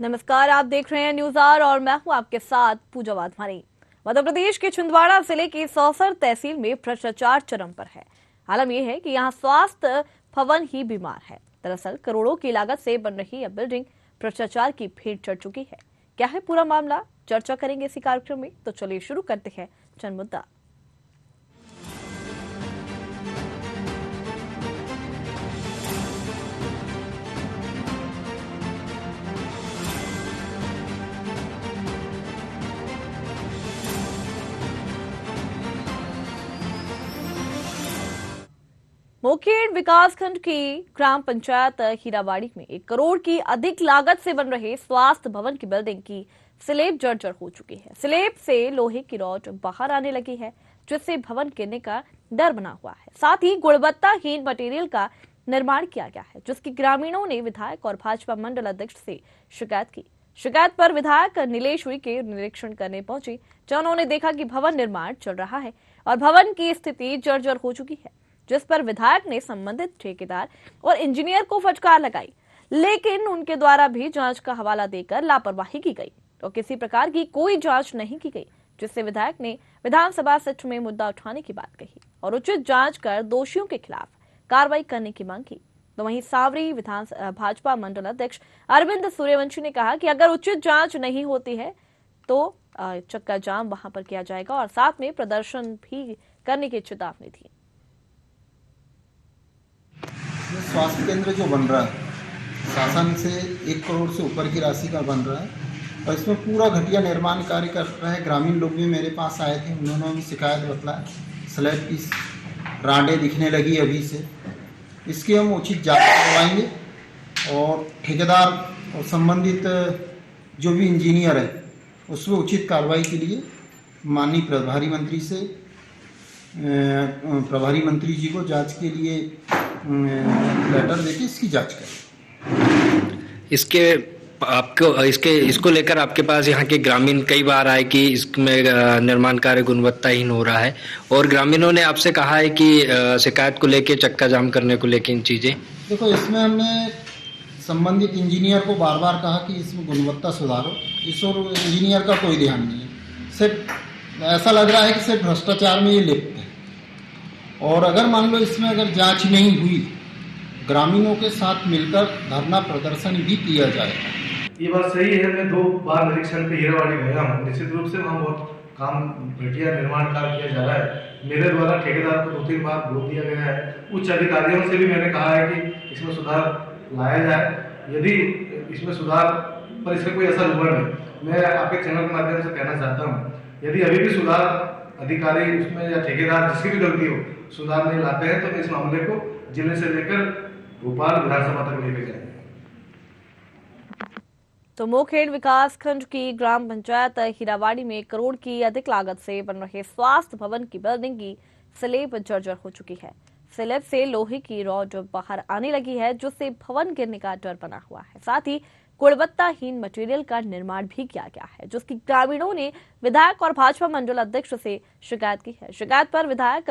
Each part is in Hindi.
नमस्कार, आप देख रहे हैं न्यूज आवर और मैं हूं आपके साथ पूजा वाधवानी। मध्य प्रदेश के छिंदवाड़ा जिले की सौसर तहसील में भ्रष्टाचार चरम पर है। हालत यह है कि यहां स्वास्थ्य भवन ही बीमार है। दरअसल करोड़ों की लागत से बन रही यह बिल्डिंग भ्रष्टाचार की भेंट चढ़ चुकी है। क्या है पूरा मामला, चर्चा करेंगे इसी कार्यक्रम में। तो चलिए शुरू करते हैं चंद मुद्दा। मुखेड़ विकासखंड की ग्राम पंचायत हीरावाड़ी में 1 करोड़ की अधिक लागत से बन रहे स्वास्थ्य भवन की बिल्डिंग की स्लेब जर्जर हो चुकी है। स्लेब से लोहे की रॉड बाहर आने लगी है, जिससे भवन गिरने का डर बना हुआ है। साथ ही गुणवत्ताहीन मटेरियल का निर्माण किया गया है, जिसकी ग्रामीणों ने विधायक और भाजपा मंडल अध्यक्ष से शिकायत की। शिकायत पर विधायक नीलेश उइके निरीक्षण करने पहुंचे, जहां उन्होंने देखा कि भवन निर्माण चल रहा है और भवन की स्थिति जर्जर हो चुकी है, जिस पर विधायक ने संबंधित ठेकेदार और इंजीनियर को फटकार लगाई, लेकिन उनके द्वारा भी जांच का हवाला देकर लापरवाही की गई और किसी प्रकार की कोई जांच नहीं की गई, जिससे विधायक ने विधानसभा सत्र में मुद्दा उठाने की बात कही और उचित जांच कर दोषियों के खिलाफ कार्रवाई करने की मांग की। तो वहीं सावरी भाजपा मंडल अध्यक्ष अरविंद सूर्यवंशी ने कहा कि अगर उचित जांच नहीं होती है तो चक्का जाम वहां पर किया जाएगा और साथ में प्रदर्शन भी करने की चेतावनी दी। स्वास्थ्य केंद्र जो बन रहा है शासन से 1 करोड़ से ऊपर की राशि का बन रहा है और इसमें पूरा घटिया निर्माण कार्य कर रहे हैं। ग्रामीण लोग भी मेरे पास आए थे, उन्होंने भी शिकायत बतलाया। स्लैब की राडें दिखने लगी अभी से। इसकी हम उचित जांच करवाएंगे और ठेकेदार और संबंधित जो भी इंजीनियर है उसमें उचित कार्रवाई के लिए माननीय प्रभारी मंत्री जी को जांच के लिए लेटर देके इसकी जांच करें। इसको लेकर आपके पास यहाँ के ग्रामीण कई बार आए कि इसमें निर्माण कार्य गुणवत्ताहीन हो रहा है और ग्रामीणों ने आपसे कहा है कि शिकायत को लेके चक्का जाम करने को लेके इन चीजें। देखो, इसमें हमने संबंधित इंजीनियर को बार बार कहा कि इसमें गुणवत्ता सुधारो। इस और इंजीनियर का कोई ध्यान नहीं है। सिर्फ ऐसा लग रहा है कि सिर्फ भ्रष्टाचार में ये लिप्त है और अगर मान लो इसमें अगर जांच नहीं हुई, ग्रामीणों के साथ मिलकर धरना प्रदर्शन भी किया जाएगा। ये बात सही है। मैं 2 बार निरीक्षण पे हीरावाड़ी गया हूँ। निश्चित रूप से वहाँ बहुत काम घटिया निर्माण कार्य किया जा रहा है। मेरे द्वारा ठेकेदार को 2-3 बार बोल दिया गया है। उच्च अधिकारियों से भी मैंने कहा है कि इसमें सुधार लाया जाए। यदि इसमें सुधार पर इसका कोई असर हुआ नहीं, मैं आपके चैनल के माध्यम से कहना चाहता हूँ, यदि अभी भी सुधार अधिकारी उसमें या ठेकेदार जिसकी भी गलती हो सुधार नहीं लाते हैं तो इस मामले को जिले से लेकर भोपाल विधानसभा तक लेकर जाएंगे। तो मुखेड़ विकासखंड की ग्राम पंचायत हीरावाड़ी में 1 करोड़ की अधिक लागत से बन रहे स्वास्थ्य भवन की बिल्डिंग की स्लेब जर्जर हो चुकी है। स्लेब से लोहे की रॉड बाहर आने लगी है, जिससे भवन गिरने का डर बना हुआ है। साथ ही गुणवत्ताहीन मटेरियल का निर्माण भी किया गया है, जिसकी ग्रामीणों ने विधायक और भाजपा मंडल अध्यक्ष से शिकायत की है। शिकायत पर विधायक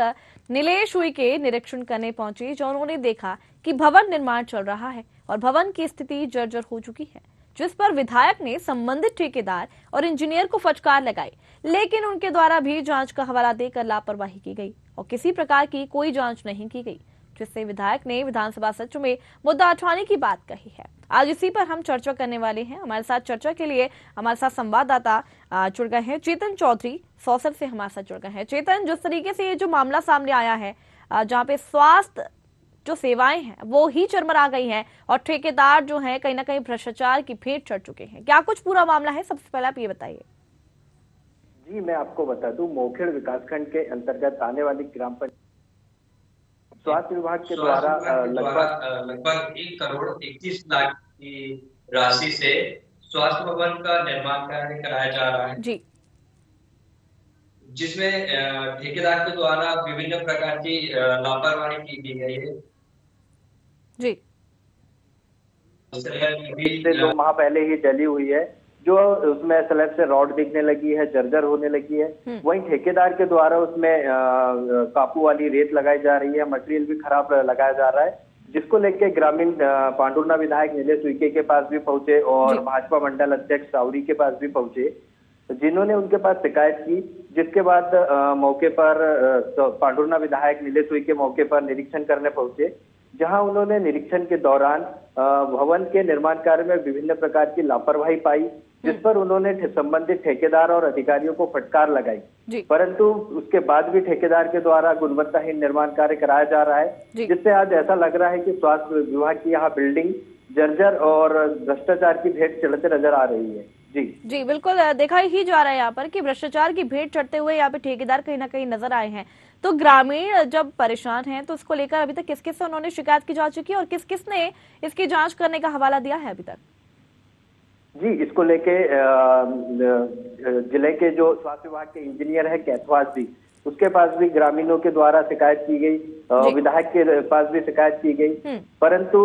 नीलेश उइके निरीक्षण करने पहुंचे, जो उन्होंने देखा कि भवन निर्माण चल रहा है और भवन की स्थिति जर्जर हो चुकी है, जिस पर विधायक ने संबंधित ठेकेदार और इंजीनियर को फटकार लगाई, लेकिन उनके द्वारा भी जांच का हवाला देकर लापरवाही की गई और किसी प्रकार की कोई जांच नहीं की गई, जिससे विधायक ने विधानसभा सत्र में मुद्दा उठाने की बात कही है। आज इसी पर हम चर्चा करने वाले हैं। हमारे साथ चर्चा के लिए हमारे साथ संवाददाता जुड़ गए हैं। चेतन चौधरी सौसर से हमारे साथ जुड़ गए हैं। चेतन, जिस तरीके से ये जो मामला सामने आया है, जहाँ पे स्वास्थ्य जो सेवाएं हैं वो ही चरमरा गई हैं और ठेकेदार जो हैं कहीं ना कहीं भ्रष्टाचार की भेंट चढ़ चुके हैं, क्या कुछ पूरा मामला है? सबसे पहले आप ये बताइए। जी, मैं आपको बता दूं, मुखेड़ विकासखंड के अंतर्गत आने वाली ग्राम पंचायत स्वास्थ्य विभाग के द्वारा लगभग 1 करोड़ 21 लाख की राशि से स्वास्थ्य भवन का निर्माण कार्य कराया जा रहा है जी, जिसमें ठेकेदार के द्वारा विभिन्न प्रकार की लापरवाही की गई है। जी, से 2 माह पहले ही डली हुई है, जो उसमें स्लैब से रॉड दिखने लगी है, जर्जर होने लगी है। वहीं ठेकेदार के द्वारा उसमें काबू वाली रेत लगाई जा रही है, मटेरियल भी खराब लगाया जा रहा है, जिसको लेके ग्रामीण पांडुरना विधायक नीलेश उइके के पास भी पहुंचे और भाजपा मंडल अध्यक्ष सावरी के पास भी पहुंचे, जिन्होंने उनके पास शिकायत की। जिसके बाद मौके पर पांडुरना विधायक नीलेश उइके मौके पर निरीक्षण करने पहुंचे, जहां उन्होंने निरीक्षण के दौरान भवन के निर्माण कार्य में विभिन्न प्रकार की लापरवाही पाई, जिस पर उन्होंने संबंधित ठेकेदार और अधिकारियों को फटकार लगाई। परंतु उसके बाद भी ठेकेदार के द्वारा गुणवत्ताहीन निर्माण कार्य कराया जा रहा है, जिससे आज ऐसा लग रहा है कि स्वास्थ्य विभाग की यहाँ बिल्डिंग जर्जर और भ्रष्टाचार की भेंट चढ़ते नजर आ रही है। जी बिल्कुल देखा ही जा रहा है यहाँ पर कि भ्रष्टाचार की भेंट चढ़ते हुए यहाँ पे ठेकेदार कहीं ना कहीं नजर आए हैं। तो ग्रामीण जब परेशान हैं तो उसको लेकर अभी तक किस किस से उन्होंने शिकायत की जा चुकी है और किस किस ने इसकी जांच करने का हवाला दिया है अभी तक? जी, इसको लेके जिले के जो स्वास्थ्य विभाग के इंजीनियर है कैथवास जी, उसके पास भी ग्रामीणों के द्वारा शिकायत की गई, विधायक के पास भी शिकायत की गई, परंतु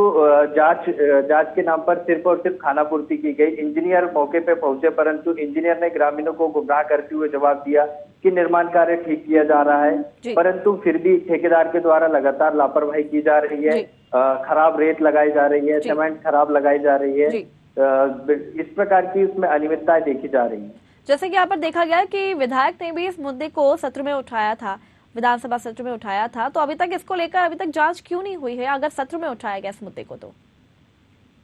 जांच के नाम पर सिर्फ और सिर्फ खानापूर्ति की गई। इंजीनियर मौके पे पहुंचे, परंतु इंजीनियर ने ग्रामीणों को गुमराह करते हुए जवाब दिया कि निर्माण कार्य ठीक किया जा रहा है, परंतु फिर भी ठेकेदार के द्वारा लगातार लापरवाही की जा रही है, खराब रेत लगाई जा रही है, सीमेंट खराब लगाई जा रही है, इस प्रकार की उसमें अनियमितताएं देखी जा रही है। जैसे कि यहाँ पर देखा गया कि विधायक ने भी इस मुद्दे को सत्र में उठाया था, विधानसभा सत्र में उठाया था, तो अभी तक इसको लेकर अभी तक जांच क्यों नहीं हुई है अगर सत्र में उठाया गया इस मुद्दे को? तो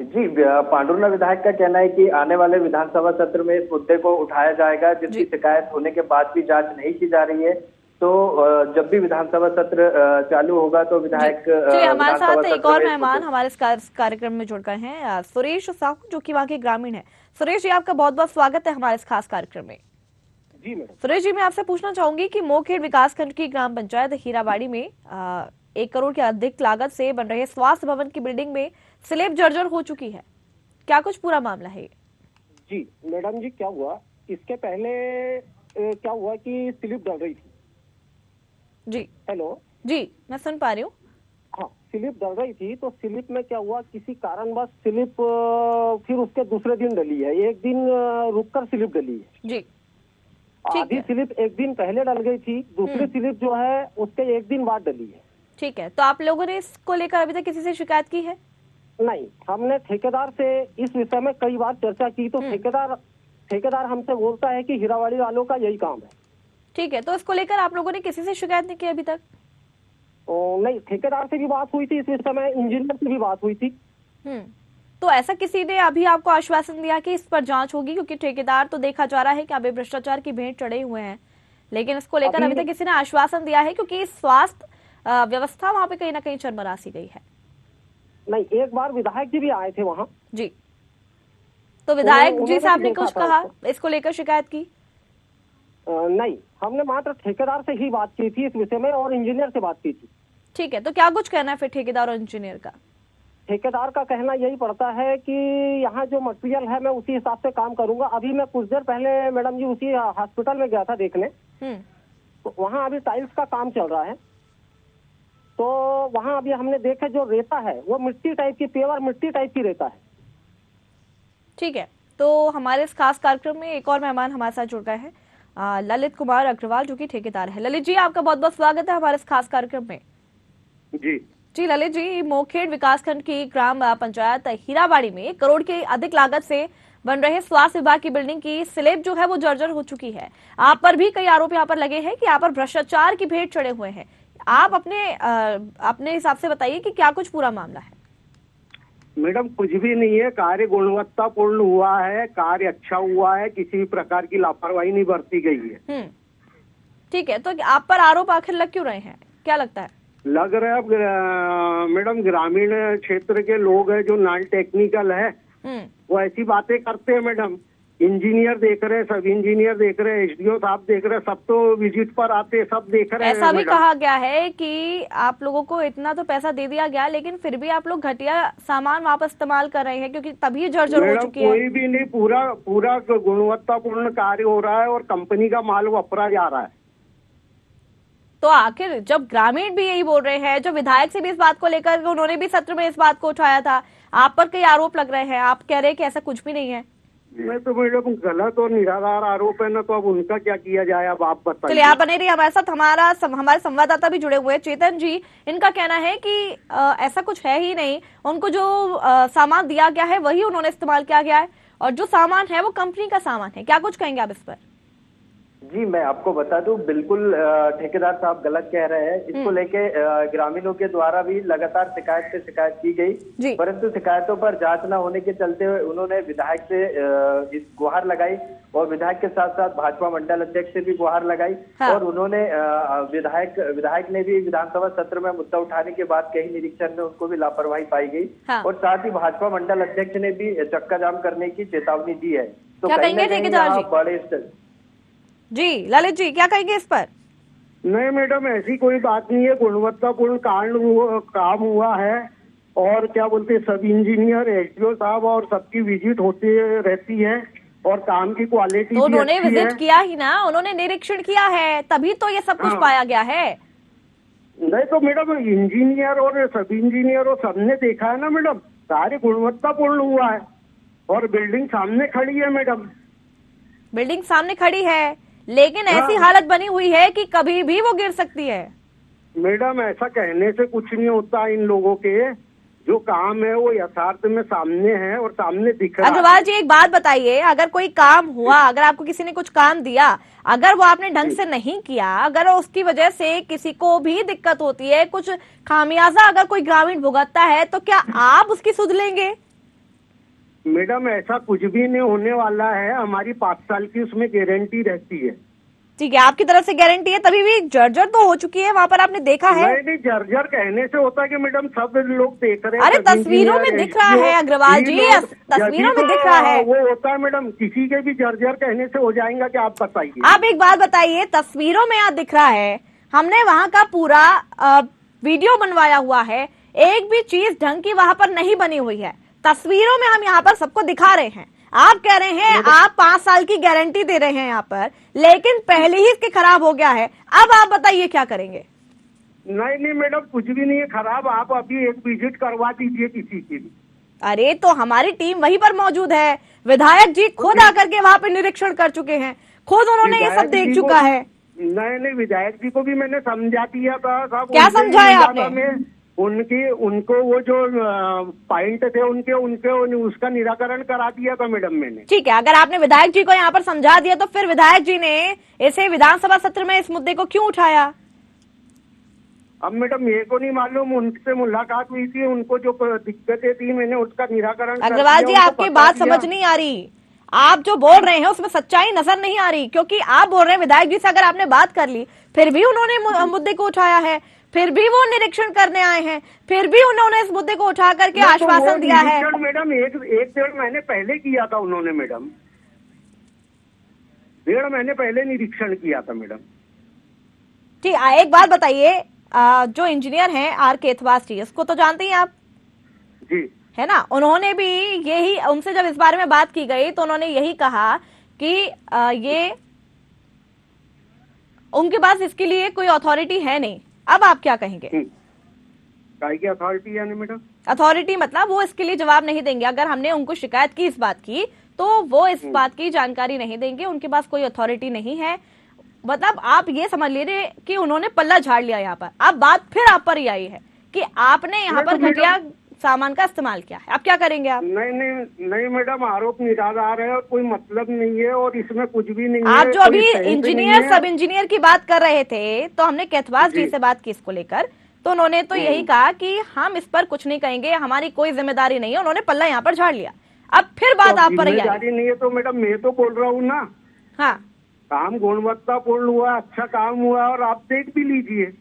जी, पांडुरना विधायक का कहना है कि आने वाले विधानसभा सत्र में इस मुद्दे को उठाया जाएगा, जिसकी शिकायत होने के बाद भी जांच नहीं की जा रही है। तो जब भी विधानसभा सत्र चालू होगा तो विधायक हमारे साथ एक और मेहमान हमारे इस कार्यक्रम में जुड़ गए हैं, सुरेश साहू, जो कि वहाँ के ग्रामीण है। सुरेश जी, आपका बहुत बहुत स्वागत है हमारे इस खास कार्यक्रम में। जी मैडम। सुरेश जी, मैं आपसे पूछना चाहूंगी कि मोखेड़ विकासखंड की ग्राम पंचायत हीराबाड़ी में 1 करोड़ के अधिक लागत से बन रहे स्वास्थ्य भवन की बिल्डिंग में स्लेब जर्जर हो चुकी है, क्या कुछ पूरा मामला है? जी मैडम जी, क्या हुआ, इसके पहले क्या हुआ कि स्लिप डल रही थी। जी हेलो जी, मैं सुन पा रही हूँ। हाँ, स्लिप डल रही थी, तो स्लिप में क्या हुआ, किसी कारणवश स्लिप फिर उसके दूसरे दिन डली है, एक दिन रुककर स्लिप डली है। जी, आधी स्लिप एक दिन पहले डल गई थी, दूसरी स्लिप जो है उसके एक दिन बाद डली है। ठीक है, तो आप लोगों ने इसको लेकर अभी तक किसी से शिकायत की है? नहीं, हमने ठेकेदार से इस विषय में कई बार चर्चा की, तो ठेकेदार हमसे बोलता है कि हीराबाड़ी वालों का यही काम है। ठीक है, तो इसको लेकर आप लोगों ने किसी से शिकायत नहीं की अभी तक? नहीं, ठेकेदार से भी बात हुई थी इस विषय में, इंजीनियर से भी बात हुई थी। तो ऐसा किसी ने अभी आपको आश्वासन दिया कि इस पर जांच होगी? क्योंकि ठेकेदार तो देखा जा रहा है कि अभी भ्रष्टाचार की भेंट चढ़े हुए हैं, लेकिन इसको लेकर अभी तक किसी ने आश्वासन दिया है? क्योंकि स्वास्थ्य व्यवस्था वहाँ पे कहीं ना कहीं चरमरासी गई है। नहीं, एक बार विधायक जी भी आए थे वहाँ। जी, तो विधायक जी से आपने कुछ कहा, इसको लेकर शिकायत की? नहीं, हमने मात्र ठेकेदार से ही बात की थी इस विषय में और इंजीनियर से बात की थी। ठीक है, तो क्या कुछ कहना है फिर ठेकेदार और इंजीनियर का? ठेकेदार का कहना यही पड़ता है कि यहाँ जो मटेरियल है मैं उसी हिसाब से काम करूंगा। अभी मैं कुछ देर पहले मैडम जी उसी हॉस्पिटल में गया था देखने, तो वहाँ अभी टाइल्स का काम चल रहा है, तो वहाँ अभी हमने देखे जो रेता है वो मिट्टी टाइप की, पेवर मिट्टी टाइप की रेता है। ठीक है, तो हमारे इस खास कार्यक्रम में एक और मेहमान हमारे साथ जुड़ गए हैं, ललित कुमार अग्रवाल, जो कि ठेकेदार है। ललित जी, आपका बहुत बहुत स्वागत है हमारे इस खास कार्यक्रम में। जी ललित जी, मोखेड़ विकासखंड की ग्राम पंचायत हीराबाड़ी में 1 करोड़ की अधिक लागत से बन रहे स्वास्थ्य विभाग की बिल्डिंग की स्लेब जो है वो जर्जर हो चुकी है। आप पर भी कई आरोप यहाँ पर लगे हैं कि यहाँ पर भ्रष्टाचार की भेंट चढ़े हुए हैं। आप अपने हिसाब से बताइए कि क्या कुछ पूरा मामला है? मैडम, कुछ भी नहीं है, कार्य गुणवत्तापूर्ण हुआ है, कार्य अच्छा हुआ है, किसी भी प्रकार की लापरवाही नहीं बरती गई है। ठीक है, तो आप पर आरोप आखिर लग क्यों रहे हैं, क्या लगता है? लग रहा है मैडम, ग्रामीण क्षेत्र के लोग हैं जो नॉन टेक्निकल है, वो ऐसी बातें करते हैं मैडम। इंजीनियर देख रहे हैं, सब इंजीनियर देख रहे हैं, एसडीओ साहब देख रहे हैं, सब तो विजिट पर आते हैं, सब देख रहे हैं। ऐसा भी कहा गया है कि आप लोगों को इतना तो पैसा दे दिया गया, लेकिन फिर भी आप लोग घटिया सामान वापस इस्तेमाल कर रहे हैं, क्योंकि तभी जर्जर हो चुकी है। कोई भी नहीं, पूरा गुणवत्तापूर्ण कार्य हो रहा है और कंपनी का माल वापरा जा रहा है। तो आखिर जब ग्रामीण भी यही बोल रहे हैं, जो विधायक से भी इस बात को लेकर उन्होंने भी सत्र में इस बात को उठाया था, आप पर कई आरोप लग रहे हैं, आप कह रहे हैं कि ऐसा कुछ भी नहीं है। मैं तो मैडम गलत और निराधार आरोप है ना, तो अब उनका क्या किया जाए, अब आप बताइए। चलिए आप बने रहिए हमारे साथ, हमारे संवाददाता भी जुड़े हुए हैं चेतन जी। इनका कहना है कि ऐसा कुछ है ही नहीं, उनको जो सामान दिया गया है वही उन्होंने इस्तेमाल किया गया है और जो सामान है वो कंपनी का सामान है। क्या कुछ कहेंगे आप इस पर? जी मैं आपको बता दूं, बिल्कुल ठेकेदार साहब गलत कह रहे हैं। इसको लेके ग्रामीणों के द्वारा भी लगातार शिकायत पे शिकायत की गई, परंतु शिकायतों पर जांच न होने के चलते उन्होंने विधायक से इस गुहार लगाई और विधायक के साथ साथ भाजपा मंडल अध्यक्ष से भी गुहार लगाई। हाँ। और उन्होंने विधायक ने भी विधानसभा सत्र में मुद्दा उठाने के बाद कई निरीक्षण में उनको भी लापरवाही पाई गई। हाँ। और साथ ही भाजपा मंडल अध्यक्ष ने भी चक्का जाम करने की चेतावनी दी है। तो कहीं ना कहीं बड़े जी ललित जी क्या कहेंगे इस पर? नहीं मैडम, ऐसी कोई बात नहीं है, गुणवत्तापूर्ण काम हुआ है और क्या बोलते हैं, सब इंजीनियर, एसडीओ साहब और सबकी विजिट होती रहती है और काम की क्वालिटी तो उन्होंने विजिट किया ही ना, उन्होंने निरीक्षण किया है, तभी तो ये सब कुछ पाया गया है। नहीं तो मैडम इंजीनियर और सब इंजीनियर और सबने देखा है ना मैडम, सारे गुणवत्तापूर्ण हुआ है और बिल्डिंग सामने खड़ी है मैडम। बिल्डिंग सामने खड़ी है लेकिन ऐसी हालत बनी हुई है कि कभी भी वो गिर सकती है। मैडम ऐसा कहने से कुछ नहीं होता, इन लोगों के जो काम है वो यथार्थ में सामने है और सामने दिख रहा है। अग्रवाल जी एक बात बताइए, अगर कोई काम हुआ, अगर आपको किसी ने कुछ काम दिया, अगर वो आपने ढंग से नहीं किया, अगर उसकी वजह से किसी को भी दिक्कत होती है, कुछ खामियाजा अगर कोई ग्रामीण भुगतता है, तो क्या आप उसकी सुध लेंगे? मैडम ऐसा कुछ भी नहीं होने वाला है, हमारी 5 साल की उसमें गारंटी रहती है। ठीक है, आपकी तरफ से गारंटी है, तभी भी जर्जर तो हो चुकी है वहाँ पर, आपने देखा है? नहीं जर्जर कहने से होता है कि मैडम सब लोग देख रहे हैं। अरे तस्वीरों में दिख रहा है अग्रवाल जी, तस्वीरों में दिख रहा है। वो होता है मैडम, किसी के भी जर्जर कहने से हो जाएगा कि आप बताइए। आप एक बात बताइए, तस्वीरों में यहाँ दिख रहा है, हमने वहाँ का पूरा वीडियो बनवाया हुआ है, एक भी चीज ढंग की वहाँ पर नहीं बनी हुई है। तस्वीरों में हम यहाँ पर सबको दिखा रहे हैं, आप कह रहे हैं आप 5 साल की गारंटी दे रहे हैं यहाँ पर, लेकिन पहले ही इसके खराब हो गया है। अब आप बताइए क्या करेंगे? नहीं मैडम कुछ भी नहीं है खराब, आप अभी एक विजिट करवा दीजिए किसी की भी। अरे तो हमारी टीम वहीं पर मौजूद है, विधायक जी खुद आकर के वहाँ पे निरीक्षण कर चुके हैं, खुद उन्होंने ये सब देख चुका है। नहीं विधायक जी को भी मैंने समझा दिया था। क्या समझाया आपने? उनको वो जो पॉइंट थे उनके उसका निराकरण करा दिया था मैडम मैंने। ठीक है, अगर आपने विधायक जी को यहाँ पर समझा दिया तो फिर विधायक जी ने इसे विधानसभा सत्र में इस मुद्दे को क्यों उठाया? अब मैडम मेरे को नहीं मालूम, उनसे मुलाकात हुई थी, उनको जो दिक्कतें थी मैंने उसका निराकरण। अग्रवाल जी आपकी बात समझ नहीं आ रही, आप जो बोल रहे हैं उसमें सच्चाई नजर नहीं आ रही, क्योंकि आप बोल रहे हैं विधायक जी से अगर आपने बात कर ली, फिर भी उन्होंने मुद्दे को उठाया है, फिर भी वो निरीक्षण करने आए हैं, फिर भी उन्होंने इस मुद्दे को उठा करके आश्वासन दिया है। मैडम 1.5 महीने पहले किया था उन्होंने मैडम, 1.5 महीने पहले निरीक्षण किया था मैडम। ठीक, एक बात बताइए, जो इंजीनियर हैं आर केथवास जी, उसको तो जानते हैं आप? जी है ना, उन्होंने भी यही, उनसे जब इस बारे में बात की गई तो उन्होंने यही कहा कि ये उनके पास इसके लिए कोई अथॉरिटी है नहीं। अब आप क्या कहेंगे? काय की अथॉरिटी यानी मैडम? अथॉरिटी मतलब वो इसके लिए जवाब नहीं देंगे, अगर हमने उनको शिकायत की इस बात की तो वो इस बात की जानकारी नहीं देंगे, उनके पास कोई अथॉरिटी नहीं है। मतलब आप ये समझ लीजिए कि उन्होंने पल्ला झाड़ लिया यहाँ पर। अब बात फिर आप पर ही आई है कि आपने यहाँ पर घटिया सामान का इस्तेमाल किया है, आप क्या करेंगे? आप नहीं मैडम, आरोप निराधार है और कोई मतलब नहीं है और इसमें कुछ भी नहीं आप है। जो अभी इंजीनियर सब इंजीनियर की बात कर रहे थे, तो हमने केथवास जी से बात की इसको लेकर, तो उन्होंने तो यही कहा कि हम इस पर कुछ नहीं कहेंगे, हमारी कोई जिम्मेदारी नहीं है, उन्होंने पल्ला यहाँ पर झाड़ लिया। अब फिर बात आप पर ही आई। जिम्मेदारी नहीं है तो मैडम मैं तो बोल रहा हूँ ना, हाँ काम गुणवत्तापूर्ण हुआ, अच्छा काम हुआ और आप देख भी लीजिए।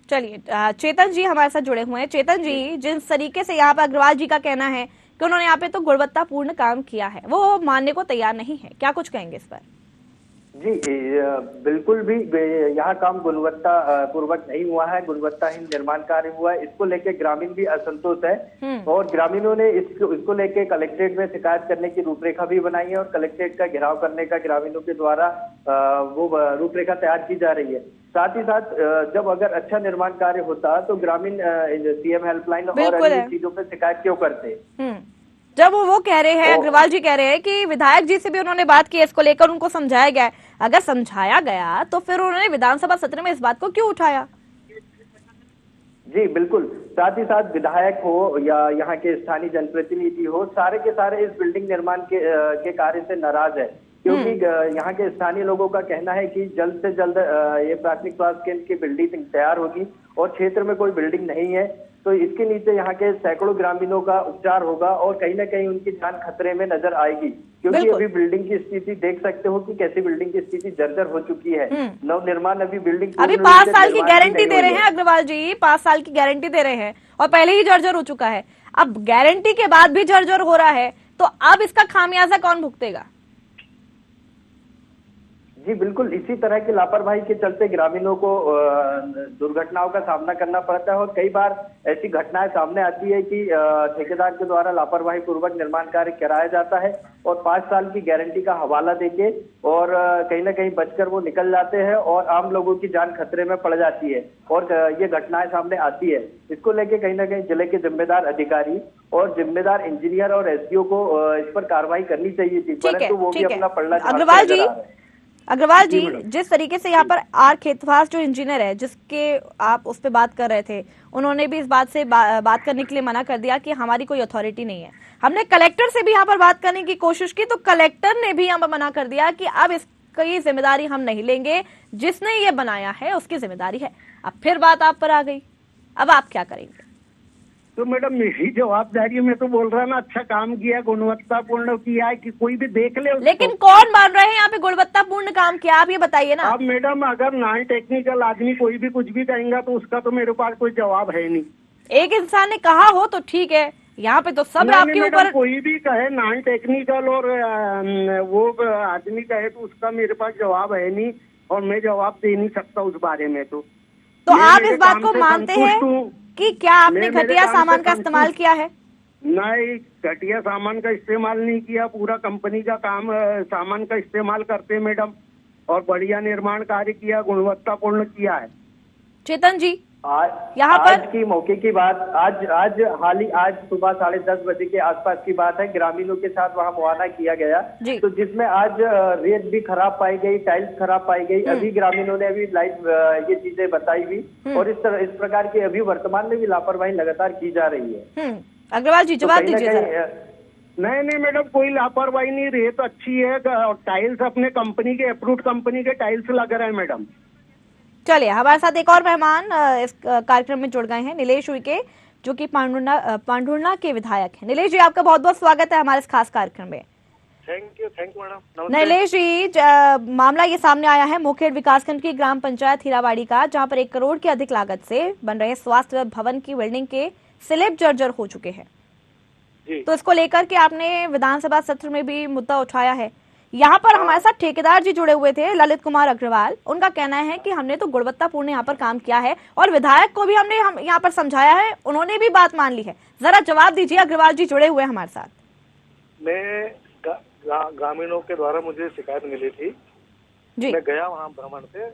चलिए चेतन जी हमारे साथ जुड़े हुए हैं। चेतन जी, जिस तरीके से यहाँ पर अग्रवाल जी का कहना है कि उन्होंने यहाँ पे तो गुणवत्तापूर्ण काम किया है, वो मानने को तैयार नहीं है, क्या कुछ कहेंगे इस पर? जी बिल्कुल भी यहाँ काम गुणवत्ता पूर्वक नहीं हुआ है, गुणवत्ताहीन निर्माण कार्य हुआ है। इसको लेके ग्रामीण भी असंतोष है और ग्रामीणों ने इसको लेके कलेक्ट्रेट में शिकायत करने की रूपरेखा भी बनाई है और कलेक्ट्रेट का घेराव करने का ग्रामीणों के द्वारा वो रूपरेखा तैयार की जा रही है। साथ ही साथ जब अगर अच्छा निर्माण कार्य होता तो ग्रामीण CM हेल्पलाइन और अन्य चीजों पर शिकायत क्यों करते? जब वो कह रहे हैं, अग्रवाल जी कह रहे हैं कि विधायक जी से भी उन्होंने बात की, इसको लेकर उनको समझाया गया है। अगर समझाया गया तो फिर उन्होंने विधानसभा सत्र में इस बात को क्यों उठाया? जी बिल्कुल, साथ ही साथ विधायक हो या यहाँ के स्थानीय जनप्रतिनिधि हो, सारे के सारे इस बिल्डिंग निर्माण के कार्य से नाराज है, क्योंकि यहाँ के स्थानीय लोगों का कहना है कि जल्द से जल्द ये प्राथमिक स्वास्थ्य केंद्र की बिल्डिंग तैयार होगी और क्षेत्र में कोई बिल्डिंग नहीं है तो इसके नीचे यहाँ के सैकड़ों ग्रामीणों का उपचार होगा और कहीं ना कहीं उनकी जान खतरे में नजर आएगी, क्योंकि अभी बिल्डिंग की स्थिति देख सकते हो कि कैसी बिल्डिंग की स्थिति जर्जर हो चुकी है। नव निर्माण अभी बिल्डिंग अभी 5 साल की गारंटी दे रहे हैं अग्रवाल जी, 5 साल की गारंटी दे रहे हैं और पहले ही जर्जर हो चुका है। अब गारंटी के बाद भी जर्जर हो रहा है तो अब इसका खामियाजा कौन भुगतेगा? जी बिल्कुल, इसी तरह की लापरवाही के चलते ग्रामीणों को दुर्घटनाओं का सामना करना पड़ता है और कई बार ऐसी घटनाएं सामने आती है कि ठेकेदार के द्वारा लापरवाही पूर्वक निर्माण कार्य कराया जाता है और 5 साल की गारंटी का हवाला देके और कहीं ना कहीं बचकर वो निकल जाते हैं और आम लोगों की जान खतरे में पड़ जाती है और ये घटनाएं सामने आती है। इसको लेके कहीं ना कहीं जिले के जिम्मेदार अधिकारी और जिम्मेदार इंजीनियर और एसडीओ को इस पर कार्रवाई करनी चाहिए थी, परंतु वो भी अपना पलड़ा अग्रवाल जी, जिस तरीके से यहाँ पर आर खेतवास जो इंजीनियर है जिसके आप उस पर बात कर रहे थे, उन्होंने भी इस बात से बात करने के लिए मना कर दिया कि हमारी कोई अथॉरिटी नहीं है। हमने कलेक्टर से भी यहाँ पर बात करने की कोशिश की तो कलेक्टर ने भी यहाँ पर मना कर दिया कि अब इसकी जिम्मेदारी हम नहीं लेंगे, जिसने ये बनाया है उसकी जिम्मेदारी है। अब फिर बात आप पर आ गई, अब आप क्या करेंगे? तो मैडम मेरी जवाबदारी में तो बोल रहा ना, अच्छा काम किया, गुणवत्तापूर्ण किया है कि कोई भी देख ले। लेकिन कौन मान रहे हैं यहाँ पे गुणवत्तापूर्ण काम किया, आप ये बताइए ना। अब मैडम अगर नॉन टेक्निकल आदमी कोई भी कुछ भी कहेगा तो उसका तो मेरे पास कोई जवाब है नहीं। एक इंसान ने कहा हो तो ठीक है, यहाँ पे तो सब आपके ऊपर कोई भी कहे नॉन टेक्निकल और वो आदमी कहे तो उसका मेरे पास जवाब है नहीं और मैं जवाब दे नहीं सकता उस बारे में। तो आप इस बात को मानते हैं कि क्या आपने घटिया सामान का इस्तेमाल किया है? नहीं, घटिया सामान का इस्तेमाल नहीं किया, पूरा कंपनी का काम सामान का इस्तेमाल करते मैडम और बढ़िया निर्माण कार्य किया, गुणवत्तापूर्ण किया है। चेतन जी, यहाँ पर आज की मौके की बात, आज सुबह 10:30 बजे के आसपास की बात है। ग्रामीणों के साथ वहाँ मुआयना किया गया तो जिसमें आज रेत भी खराब पाई गई, टाइल्स खराब पाई गई। अभी ग्रामीणों ने अभी लाइव ये चीजें बताई हुई और इस प्रकार की अभी वर्तमान में भी लापरवाही लगातार की जा रही है। अग्रवाल जी जवाब दीजिए। नहीं मैडम, कोई लापरवाही नहीं, रेत अच्छी है और टाइल्स अपने कंपनी के अप्रूव्ड कंपनी के टाइल्स लग रहे हैं मैडम। चलिए, हमारे साथ एक और मेहमान इस कार्यक्रम में जुड़ गए हैं, नीलेश उइके, जो कि पांडुर्ना के विधायक हैं। नीलेश जी, आपका बहुत बहुत स्वागत है हमारे इस खास कार्यक्रम में। Thank you madam. Nilesh ji, मामला ये सामने आया है मोखेड़ विकासखंड की ग्राम पंचायत हीरावाड़ी का, जहां पर 1 करोड़ की अधिक लागत से बन रहे स्वास्थ्य भवन की बिल्डिंग के स्लैब जर्जर हो चुके हैं। तो इसको लेकर के आपने विधानसभा सत्र में भी मुद्दा उठाया है। यहाँ पर हमारे साथ ठेकेदार जी जुड़े हुए थे, ललित कुमार अग्रवाल। उनका कहना है कि हमने तो गुणवत्तापूर्ण यहाँ पर काम किया है और विधायक को भी हमने यहाँ पर समझाया है, उन्होंने भी बात मान ली है। जरा जवाब दीजिए, अग्रवाल जी जुड़े हुए हमारे साथ। मैं ग्रामीणों के द्वारा मुझे शिकायत मिली थी जी। मैं गया वहाँ भ्रमण से,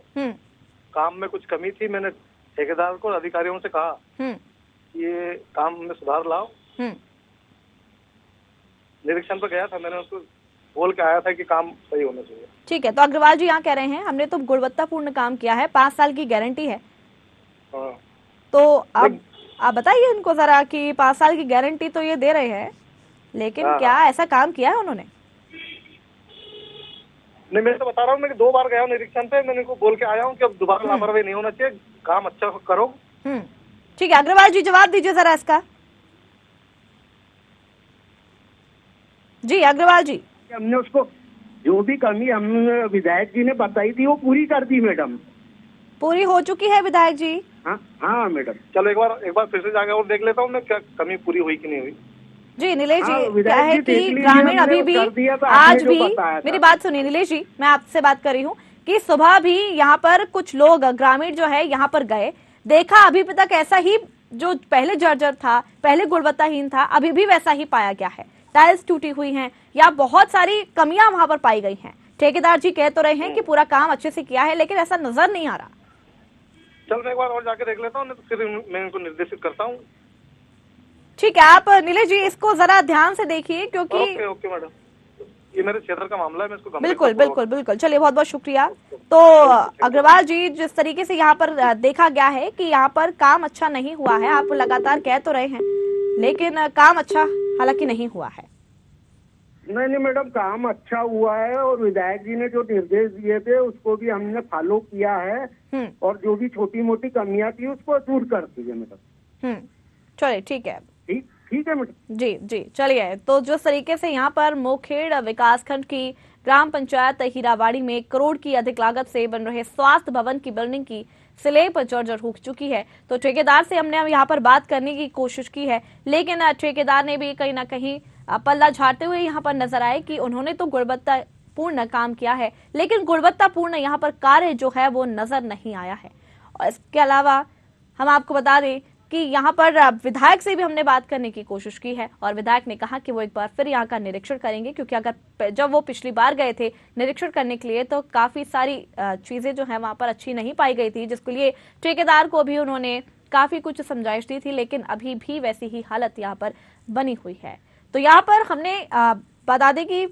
काम में कुछ कमी थी। मैंने ठेकेदार को अधिकारियों से कहा ये काम में सुधार लाओ। निरीक्षण पर गया था, मैंने उसको बोल के आया था कि काम सही होना चाहिए। ठीक है, तो अग्रवाल जी यहाँ कह रहे हैं हमने तो गुणवत्तापूर्ण काम किया है, 5 साल की गारंटी है। तो अब आप बताइए उनको जरा कि 5 साल की गारंटी तो ये दे रहे हैं, लेकिन क्या ऐसा काम किया है उन्होंने? नहीं, मैं तो बता रहा हूँ, मैं 2 बार गया हूँ निरीक्षण पे, मैंने उनको बोल के आया हूँ कि अब दोबारा लापरवाही नहीं होना चाहिए, काम अच्छा करो। ठीक है, अग्रवाल जी जवाब दीजिए जरा इसका। जी अग्रवाल जी, हमने उसको जो भी कमी हम विधायक जी ने बताई थी वो पूरी कर दी मैडम। पूरी हो चुकी है विधायक जी? हाँ मैडम। चलो एक बार फिर से जाकर और देख लेता हूँ मैं, क्या कमी पूरी हुई कि नहीं हुई। जी नीलेश जी, क्या है कि ग्रामीण अभी भी आज भी, मेरी बात सुनिए नीलेश जी, मैं आपसे बात कर रही हूँ कि सुबह भी यहाँ पर कुछ लोग ग्रामीण जो है यहाँ पर गए, देखा अभी तक ऐसा ही जो पहले जर्जर था, पहले गुणवत्ताहीन था, अभी भी वैसा ही पाया गया है। टाइल्स टूटी हुई हैं या बहुत सारी कमियां वहां पर पाई गई हैं। ठेकेदार जी कह तो रहे हैं कि पूरा काम अच्छे से किया है, लेकिन ऐसा नजर नहीं आ रहा। चल मैं एक बार और जाके देख लेता हूँ, तो फिर मैं इनको निर्देशित करता हूँ। ठीक है, आप नीलेश जी इसको जरा ध्यान से देखिए क्योंकि ओके मैडम, ये मेरे क्षेत्र का मामला है, मैं इसको बिल्कुल बिल्कुल बिल्कुल। चलिए, बहुत बहुत शुक्रिया। तो अग्रवाल जी, जिस तरीके से यहाँ पर देखा गया है कि यहाँ पर काम अच्छा नहीं हुआ है, आप लगातार कह तो रहे हैं लेकिन काम अच्छा हालांकि नहीं हुआ है। नहीं मैडम, काम अच्छा हुआ है और विधायक जी ने जो निर्देश दिए थे उसको भी हमने फॉलो किया है और जो भी छोटी मोटी कमियां थी उसको दूर कर दी है मैडम। चलिए, ठीक है, ठीक है मैडम। जी जी। चलिए, तो जिस तरीके से यहाँ पर मोखेड़ विकासखंड की ग्राम पंचायत हीरावाड़ी में करोड़ की अधिक लागत से बन रहे स्वास्थ्य भवन की बिल्डिंग की स्लेब जर्जर हो चुकी है, तो ठेकेदार से हमने यहाँ पर बात करने की कोशिश की है, लेकिन ठेकेदार ने भी कहीं ना कहीं पल्ला झाड़ते हुए यहाँ पर नजर आए कि उन्होंने तो गुणवत्तापूर्ण काम किया है, लेकिन गुणवत्तापूर्ण यहाँ पर कार्य जो है वो नजर नहीं आया है। और इसके अलावा हम आपको बता दें कि यहाँ पर विधायक से भी हमने बात करने की कोशिश की है और विधायक ने कहा कि वो एक बार फिर यहाँ का निरीक्षण करेंगे, क्योंकि अगर जब वो पिछली बार गए थे निरीक्षण करने के लिए तो काफी सारी चीजें जो है वहां पर अच्छी नहीं पाई गई थी, जिसके लिए ठेकेदार को भी उन्होंने काफी कुछ समझाइश दी थी, लेकिन अभी भी वैसी ही हालत यहाँ पर बनी हुई है। तो यहाँ पर हमने बता दें कि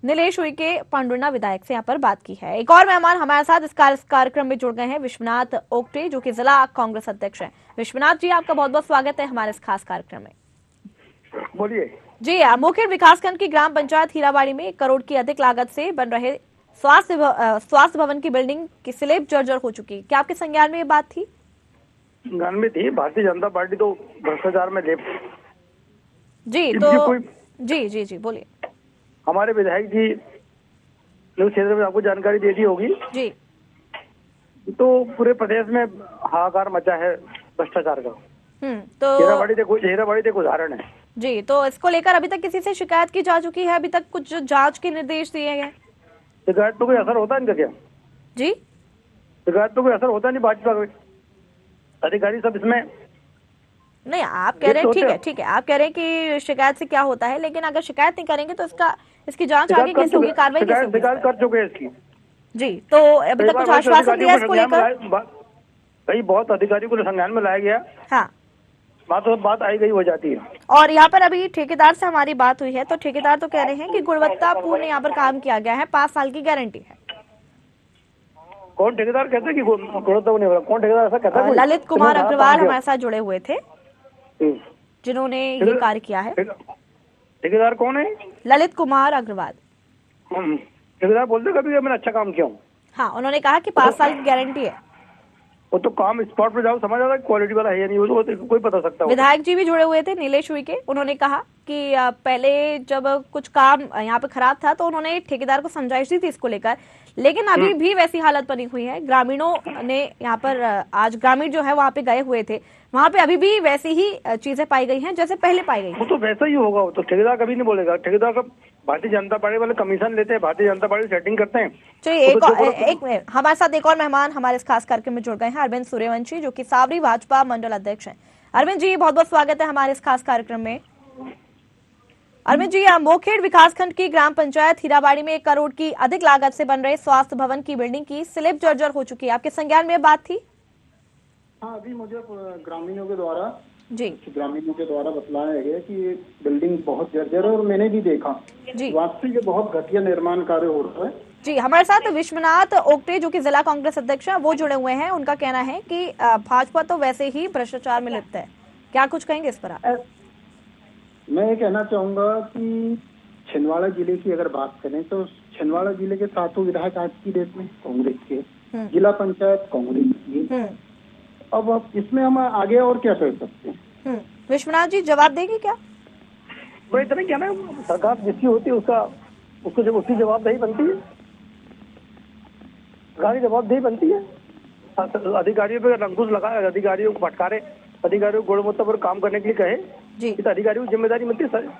नीलेश उइके पांडुर्ना विधायक से यहाँ पर बात की है। एक और मेहमान हमारे साथ इस कार्यक्रम में जुड़ गए हैं, विश्वनाथ ओक्टे, जो कि जिला कांग्रेस अध्यक्ष हैं। विश्वनाथ जी, आपका बहुत बहुत स्वागत है हमारे इस खास कार्यक्रम में। बोलिए जी। मोखेड़ विकासखंड की ग्राम पंचायत हीरावाड़ी में 1 करोड़ की अधिक लागत से बन रहे स्वास्थ्य भवन की बिल्डिंग की स्लेब जर्जर हो चुकी, क्या आपके संज्ञान में ये बात थी? संज्ञान में थी। भारतीय जनता पार्टी तो भ्रष्टाचार में लिप्त जी, तो जी जी जी बोलिए। हमारे विधायक जी ने क्षेत्र में आपको जानकारी दे दी होगी जी। तो पूरे प्रदेश में हाहाकार मचा है भ्रष्टाचार का। तो हीरावाड़ी एक उदाहरण है जी। तो इसको लेकर अभी तक किसी से शिकायत की जा चुकी है? अभी तक कुछ जांच के निर्देश दिए गए? शिकायत तो कोई असर होता नहीं क्या? जी, शिकायत तो कोई असर होता नहीं। भाजपा के अधिकारी सब इसमें नहीं, आप कह रहे हैं ठीक है, आप कह रहे हैं कि शिकायत से क्या होता है, लेकिन अगर शिकायत नहीं करेंगे तो इसकी जांच आगे कैसे होगी, कार्रवाई कैसे होगी? शिकायत कर चुके हैं इसकी। जी, तो अभी तक कुछ आश्वासन दिया इसको लेकर? कई बहुत अधिकारियों को संज्ञान में लाया गया। हाँ, बात आई गई हो जाती है। और यहाँ पर अभी ठेकेदार से हमारी बात हुई है, तो ठेकेदार तो कह रहे हैं कि गुणवत्तापूर्ण यहाँ पर काम किया गया है, 5 साल की गारंटी है। कौन ठेकेदार कहते हैं कि गुणवत्ता नहीं हो रहा? कौन ठेकेदार ऐसा कहता है? ललित कुमार अग्रवाल हमारे साथ जुड़े हुए थे, जिन्होंने ये कार्य किया है। ठेकेदार कौन है? ललित कुमार अग्रवाल। ठेकेदार बोलते कभी मैंने अच्छा काम किया हूँ। हाँ, उन्होंने कहा कि 5 साल की गारंटी है। वो तो काम स्पॉट पे जाओ समझ आता है क्वालिटी वाला है या नहीं, वो तो कोई बता सकता है। विधायक जी भी जुड़े हुए थे, नीलेश उइके, उन्होंने कहा कि पहले जब कुछ काम यहाँ पे खराब था तो उन्होंने ठेकेदार को समझाइश दी थी इसको लेकर, लेकिन अभी भी वैसी हालत बनी हुई है। ग्रामीणों ने यहाँ पर आज ग्रामीण जो है वहाँ पे गए हुए थे, वहाँ पे अभी भी वैसी ही चीजें पाई गई हैं जैसे पहले पाई गई। वो तो वैसा ही होगा, वो तो ठेकेदार कभी नहीं बोलेगा। ठेकेदार का भारतीय जनता पार्टी वाले कमीशन लेते हैं, भारतीय जनता पार्टी सेटिंग करते हैं। चलिए, एक मिनट, हमारे साथ एक और मेहमान हमारे इस खास कार्यक्रम में जुड़ गए हैं, अरविंद सूर्यवंशी, जो कि सावरी भाजपा मंडल अध्यक्ष हैं। अरविंद जी, बहुत बहुत स्वागत है हमारे इस खास कार्यक्रम में। अरविंद जी, मोखेड़ विकासखंड की ग्राम पंचायत हीरावाड़ी में 1 करोड़ की अधिक लागत से बन रहे स्वास्थ्य भवन की बिल्डिंग की स्लेब जर्जर हो चुकी है, आपके संज्ञान में बात थी? हाँ, अभी मुझे ग्रामीणों के द्वारा बतलाया गया कि ये बिल्डिंग बहुत जर्जर है और मैंने भी देखा जी, वास्तव ये बहुत घटिया निर्माण कार्य हो रहा है। जी, हमारे साथ विश्वनाथ ओक्टे, जो कि जिला कांग्रेस अध्यक्ष है, वो जुड़े हुए हैं। उनका कहना है कि भाजपा तो वैसे ही भ्रष्टाचार में लिप्त है, क्या कुछ कहेंगे इस पर आप? मैं ये कहना चाहूंगा कि छिंदवाड़ा जिले की अगर बात करें तो छिंदवाड़ा जिले के 7 विधायक आज की डेट में कांग्रेस के, जिला पंचायत कांग्रेस की। अब इसमें हम आगे और क्या कर सकते हैं? विश्वनाथ जी, जवाब देंगे क्या? वो इतना क्या ना, सरकार जिसकी होती है उसको जब उसकी जवाबदेही बनती है, सरकारी जवाबदेही बनती है। अधिकारियों पे अंकुश लगाए, अधिकारियों को फटकारे, अधिकारियों को गुणवत्ता पर काम करने के लिए कहे जी, तो अधिकारियों की जिम्मेदारी बनती है सर।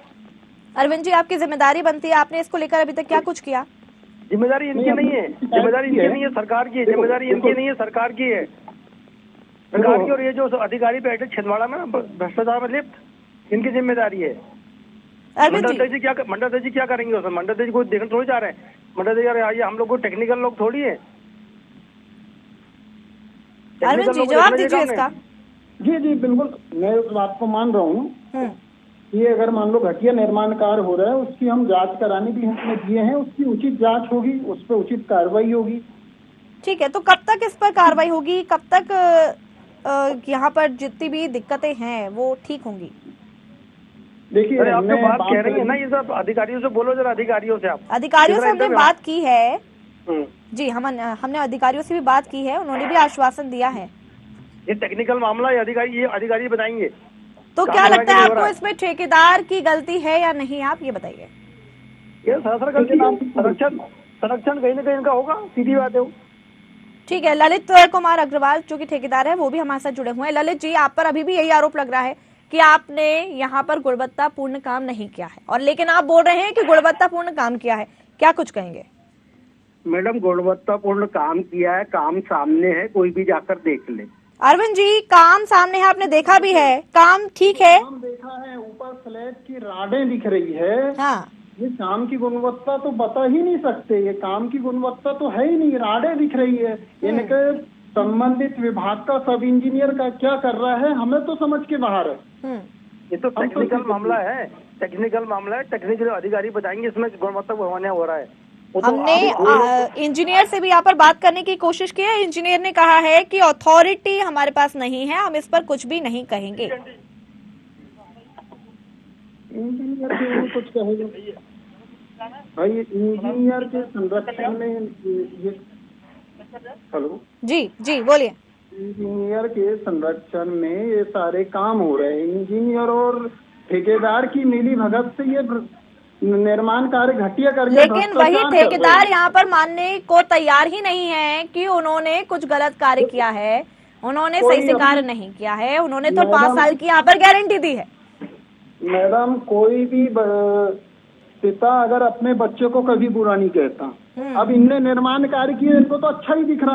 अरविंद जी, आपकी जिम्मेदारी बनती है, आपने इसको लेकर अभी तक क्या कुछ किया? जिम्मेदारी इनकी नहीं है, जिम्मेदारी इनकी नहीं है, सरकार की है। जिम्मेदारी इनकी नहीं है, सरकार की है, सरकार की। और ये जो अधिकारी बैठे छिंदवाड़ा में भ्रष्टाचार में लिप्त, इनकी जिम्मेदारी है। मंडल अध्यक्ष जी क्या करेंगे उसमें? मंडल अध्यक्ष को देखने थोड़ी जा रहे हैं। मंडल अध्यक्ष हम लोग को टेक्निकल लोग थोड़ी है। अरविंद जी, जवाब दीजिए इसका। जी बिल्कुल, मैं उस बात को मान रहा हूँ ये अगर मान लो घटिया निर्माण कार्य हो रहा है, उसकी हम जांच कराने भी हमने दिए हैं, उसकी उचित जांच होगी, उस पर उचित कार्रवाई होगी। ठीक है, तो कब तक इस पर कार्रवाई होगी, कब तक यहाँ पर जितनी भी दिक्कतें हैं वो ठीक होंगी? देखिए आप जो बात कह रही है ना, ये सब अधिकारियों से बोलो जरा, अधिकारियों से आप। अधिकारियों से हमने बात की है जी, हमने अधिकारियों से भी बात की है, उन्होंने भी आश्वासन दिया है। ये टेक्निकल मामला है, अधिकारी बताएंगे। तो क्या लगता है आपको, इसमें ठेकेदार की गलती है या नहीं, आप ये बताइए। ये संरक्षण कहीं ना कहीं इनका होगा, सीधी बात है। ठीक है, ललित कुमार अग्रवाल जो कि ठेकेदार है वो भी हमारे साथ जुड़े हुए हैं। ललित जी, आप पर अभी भी यही आरोप लग रहा है कि आपने यहाँ पर गुणवत्तापूर्ण काम नहीं किया है, और लेकिन आप बोल रहे हैं कि गुणवत्तापूर्ण काम किया है, क्या कुछ कहेंगे? मैडम, गुणवत्तापूर्ण काम किया है, काम सामने है, कोई भी जाकर देख ले। अरविंद जी, काम सामने है, आपने देखा भी है, काम ठीक है, काम देखा है, ऊपर स्लैब की राडें दिख रही है। हाँ, ये काम की गुणवत्ता तो बता ही नहीं सकते, ये काम की गुणवत्ता तो है ही नहीं, राडें दिख रही है। इनके संबंधित विभाग का सब इंजीनियर का क्या कर रहा है, हमें तो समझ के बाहर है। ये तो टेक्निकल मामला है, टेक्निकल अधिकारी बताएंगे इसमें गुणवत्ता होने हो रहा है। हमने इंजीनियर से भी यहाँ पर बात करने की कोशिश की है। इंजीनियर ने कहा है कि अथॉरिटी हमारे पास नहीं है, हम इस पर कुछ भी नहीं कहेंगे। इंजीनियर के कुछ कहेंगे भाई, इंजीनियर के संरक्षण में ये, हेलो जी बोलिए। इंजीनियर के संरक्षण में ये सारे काम हो रहे हैं, इंजीनियर और ठेकेदार की मिली भगत से ये निर्माण कार्य घटिया करके, लेकिन वही ठेकेदार यहाँ पर मानने को तैयार ही नहीं है कि उन्होंने कुछ गलत कार्य किया है, उन्होंने सही से कार्य नहीं किया है, उन्होंने तो 5 साल की यहाँ पर गारंटी दी है। मैडम, कोई भी पिता अगर अपने बच्चे को कभी बुरा नहीं कहता। अब इनने निर्माण कार्य किए, इनको तो अच्छा ही दिख रहा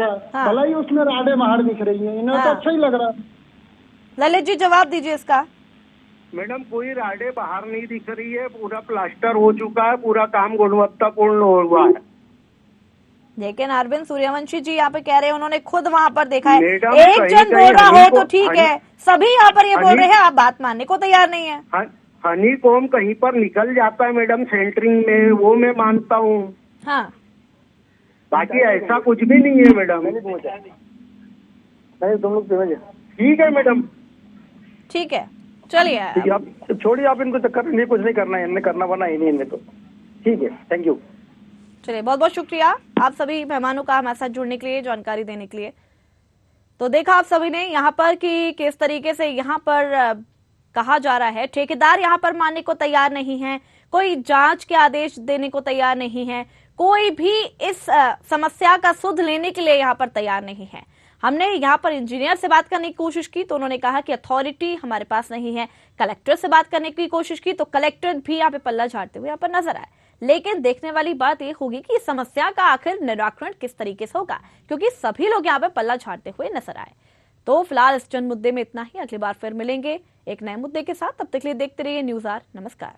है, हाँ। भला ही उसमें राडे बाहर दिख रही है, इन्हें तो अच्छा ही लग रहा है। ललित जी, जवाब दीजिए इसका। मैडम, कोई राडे बाहर नहीं दिख रही है, पूरा प्लास्टर हो चुका है, पूरा काम गुणवत्तापूर्ण हुआ है। लेकिन अरविंद सूर्यवंशी जी यहाँ पे कह रहे हैं उन्होंने खुद वहाँ पर देखा है। एक जन बोल रहा हो तो ठीक है, सभी यहाँ पर ये बोल रहे हैं, आप बात मानने को तैयार नहीं है। हनी कॉम कहीं पर निकल जाता है मैडम सेंटरिंग में, वो मैं मानता हूँ, हाँ, बाकी ऐसा कुछ भी नहीं है मैडम। तुम लोग ठीक है मैडम, ठीक है, चलिए आप छोड़िए, आप इनको चक्कर नहीं, कुछ नहीं करना है, इनने करना बना ही नहीं, इनमें तो ठीक है। Thank you. चलिए, बहुत बहुत शुक्रिया आप सभी मेहमानों का हमारे साथ जुड़ने के लिए, जानकारी देने के लिए। तो देखा आप सभी ने यहाँ पर कि किस तरीके से यहाँ पर कहा जा रहा है, ठेकेदार यहाँ पर मानने को तैयार नहीं है, कोई जांच के आदेश देने को तैयार नहीं है, कोई भी इस समस्या का सुध लेने के लिए यहाँ पर तैयार नहीं है। हमने यहाँ पर इंजीनियर से बात करने की कोशिश की तो उन्होंने कहा कि अथॉरिटी हमारे पास नहीं है। कलेक्टर से बात करने की कोशिश की तो कलेक्टर भी यहाँ पे पल्ला झाड़ते हुए यहाँ पर नजर आए। लेकिन देखने वाली बात यह होगी कि इस समस्या का आखिर निराकरण किस तरीके से होगा, क्योंकि सभी लोग यहाँ पे पल्ला झाड़ते हुए नजर आए। तो फिलहाल इस जन मुद्दे में इतना ही, अगली बार फिर मिलेंगे एक नए मुद्दे के साथ। तब तक के लिए देखते रहिए न्यूज़ आर। नमस्कार।